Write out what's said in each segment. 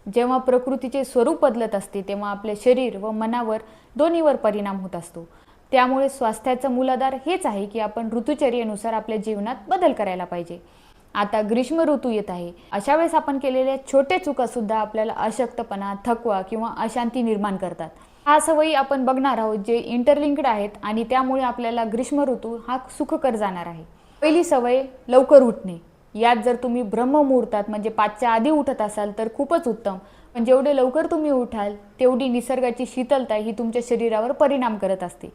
जेव्हा प्रकृतीचे स्वरूप बदलत असते तेव्हा आपले शरीर व मनावर दोन्हीवर परिणाम होत असतो। त्यामुळे स्वास्थ्याचा मूलाधार हेच आहे की आपण ऋतुचर्येनुसार आपल्या जीवनात बदल करायला पाहिजे। आता ग्रीष्म ऋतू येत आहे, अशा वेळेस आपण केलेल्या छोट्या चुका सुद्धा आपल्याला अशक्तपणा, थकवा किंवा अशांती निर्माण करतात। हा सवयी आपण बघणार आहोत जे इंटरलिंक्ड आहेत आणि त्यामुळे आपल्याला ग्रीष्म ऋतू हा सुखकर जाणार आहे। पहिली सवय लवकर उठणे। यात जर तुम्ही ब्रह्ममुहूर्तात म्हणजे 5च्या आधी उठत असाल तर खूपच उत्तम, पण जेवढे लवकर तुम्ही उठाल तेवढी निसर्गाची शीतलता ही तुमच्या शरीरावर परिणाम करत असते।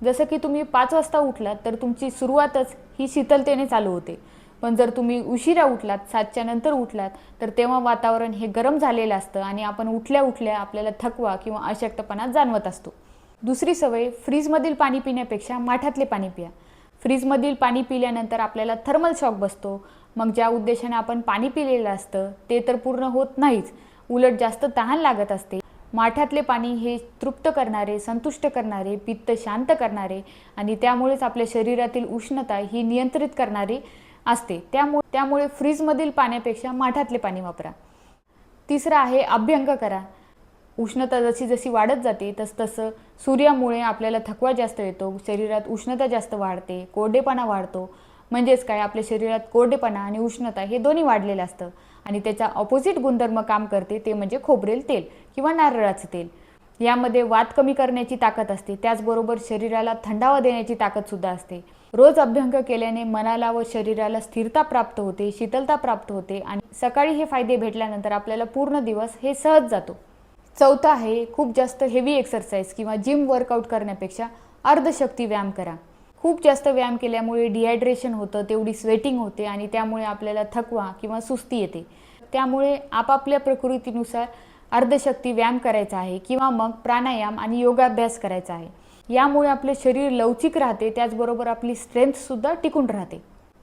जसं की तुम्ही 5 वाजता उठलात तर तुमची सुरुवातच ही शीतलतेने चालू होते, पण जर तुम्ही उशिरा उठलात, 7च्या नंतर उठलात तर तेव्हा वातावरण हे गरम झालेलं असतं आणि आपण उठल्या उठल्या आपल्याला थकवा किंवा अशक्तपणा जाणवत असतो। दुसरी सवय, फ्रीजमधील पाणी पिण्यापेक्षा माठातले पाणी पिया। फ्रीजमधील पाणी पिल्यानंतर आपल्याला थर्मल शॉक बसतो, मग ज्या उद्देशाने आपण पाणी पिलेलं असतं ते तर पूर्ण होत नाहीच, उलट जास्त तहान लागत असते। माठातले पाणी हे तृप्त करणारे, संतुष्ट करणारे, पित्त शांत करणारे आणि त्यामुळेच आपल्या शरीरातील उष्णता ही नियंत्रित करणारी असते। त्यामुळे फ्रीजमधील पाण्यापेक्षा माठातले पाणी वापरा। तिसरं आहे अभ्यंग करा। उष्णता जशी जशी वाढत जाते तसतसं सूर्यामुळे आपल्याला थकवा जास्त येतो, शरीरात उष्णता जास्त वाढते, कोरडेपणा वाढतो। म्हणजेच काय, आपल्या शरीरात कोरडेपणा आणि उष्णता हे दोन्ही वाढलेलं असतं आणि त्याचा ऑपोजिट गुणधर्म काम करते, ते म्हणजे खोबरेल तेल किंवा नारळाचं तेल। यामध्ये वात कमी करण्याची ताकद असते, त्याचबरोबर शरीराला थंडावा देण्याची ताकद सुद्धा असते। रोज अभ्यंग केल्याने मनाला व शरीराला स्थिरता प्राप्त होते, शीतलता प्राप्त होते आणि सकाळी हे फायदे भेटल्यानंतर आपल्याला पूर्ण दिवस हे सहज जातो। चौथा आहे खूप जास्त हेवी एक्सरसाइज किंवा जिम वर्कआउट करण्यापेक्षा अर्धशक्ती व्यायाम करा। खूप जास्त व्यायाम केल्यामुळे डिहायड्रेशन होतं, तेवढी स्वेटिंग होते आणि त्यामुळे आपल्याला थकवा किंवा सुस्ती येते। त्यामुळे आपापल्या प्रकृतीनुसार अर्धशक्ती व्यायाम करायचा आहे किंवा मग प्राणायाम आणि योगाभ्यास करायचा आहे। यामुळे आपले शरीर लवचिक राहते, त्याचबरोबर आपली स्ट्रेंथ सुद्धा टिकून राहते।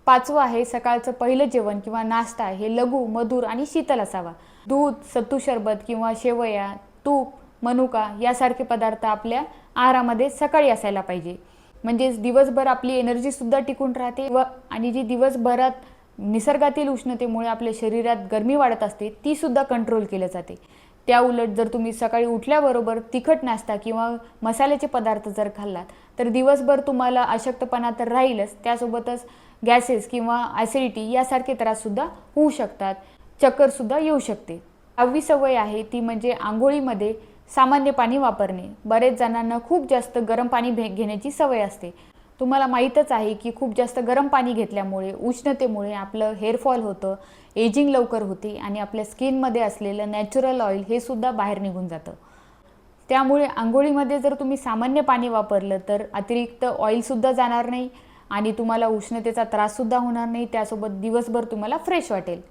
पाचवं आहे सकाळचं पहिलं जेवण किंवा नाश्ता हे लघु, मधुर आणि शीतल असावा। दूध, सत्तू सरबत किंवा शेवया, तूप, मनुका यासारखे पदार्थ आपल्या आहारामध्ये सकाळी असायला पाहिजे। म्हणजेच दिवसभर आपली एनर्जी सुद्धा टिकून राहते आणि जी दिवसभरात निसर्गातील उष्णतेमुळे आपल्या शरीरात गरमी वाढत असते ती सुद्धा कंट्रोल केली जाते। त्या उलट जर तुम्ही सकाळी उठल्याबरोबर तिखट नाश्ता किंवा मसाल्याचे पदार्थ जर खाल्लात तर दिवसभर तुम्हाला अशक्तपणा तर राहीलच, त्यासोबतच गॅसेस किंवा ॲसिडिटी यासारखे त्रास सुद्धा होऊ शकतात, चक्कर सुद्धा येऊ शकते। 6वी सवय आहे ती म्हणजे आंघोळीमध्ये सामान्य पाणी वापरणे। बरेच जणांना खूप जास्त गरम पाणी घेण्याची सवय असते। तुम्हाला माहीतच आहे की खूप जास्त गरम पाणी घेतल्यामुळे उष्णतेमुळे आपलं हेअरफॉल होतं, एजिंग लवकर होते आणि आपल्या स्किनमध्ये असलेलं नॅचरल ऑइल हे सुद्धा बाहेर निघून जातं। त्यामुळे आंघोळीमध्ये जर तुम्ही सामान्य पाणी वापरलं तर अतिरिक्त ऑइलसुद्धा जाणार नाही आणि तुम्हाला उष्णतेचा त्राससुद्धा होणार नाही, त्यासोबत दिवसभर तुम्हाला फ्रेश वाटेल।